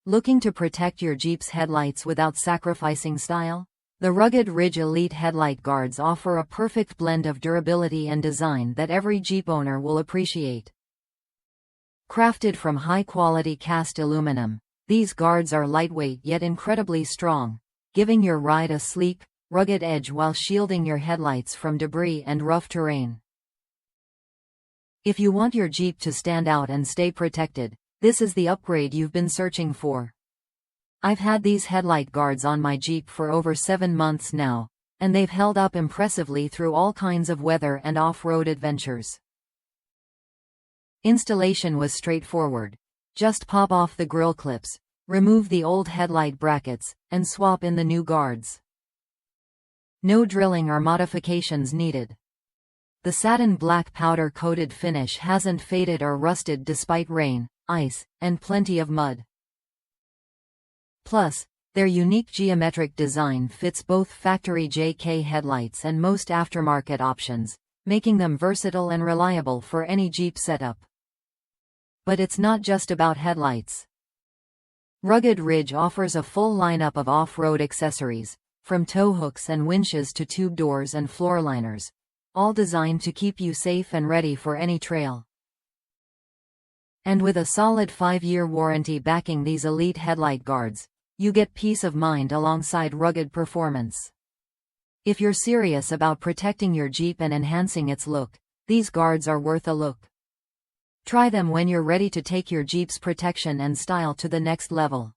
Looking to protect your Jeep's headlights without sacrificing style? The rugged Ridge Elite headlight guards offer a perfect blend of durability and design that every Jeep owner will appreciate. Crafted from high-quality cast aluminum, these guards are lightweight yet incredibly strong, giving your ride a sleek, rugged edge while shielding your headlights from debris and rough terrain. If you want your Jeep to stand out and stay protected, this is the upgrade you've been searching for. I've had these headlight guards on my Jeep for over 7 months now, and they've held up impressively through all kinds of weather and off-road adventures. Installation was straightforward. Just pop off the grille clips, remove the old headlight brackets, and swap in the new guards. No drilling or modifications needed. The satin black powder-coated finish hasn't faded or rusted despite rain, ice, and plenty of mud. Plus, their unique geometric design fits both factory JK headlights and most aftermarket options, making them versatile and reliable for any Jeep setup. But it's not just about headlights. Rugged Ridge offers a full lineup of off-road accessories, from tow hooks and winches to tube doors and floor liners, all designed to keep you safe and ready for any trail. And with a solid 5-year warranty backing these elite headlight guards, you get peace of mind alongside rugged performance. If you're serious about protecting your Jeep and enhancing its look, these guards are worth a look. Try them when you're ready to take your Jeep's protection and style to the next level.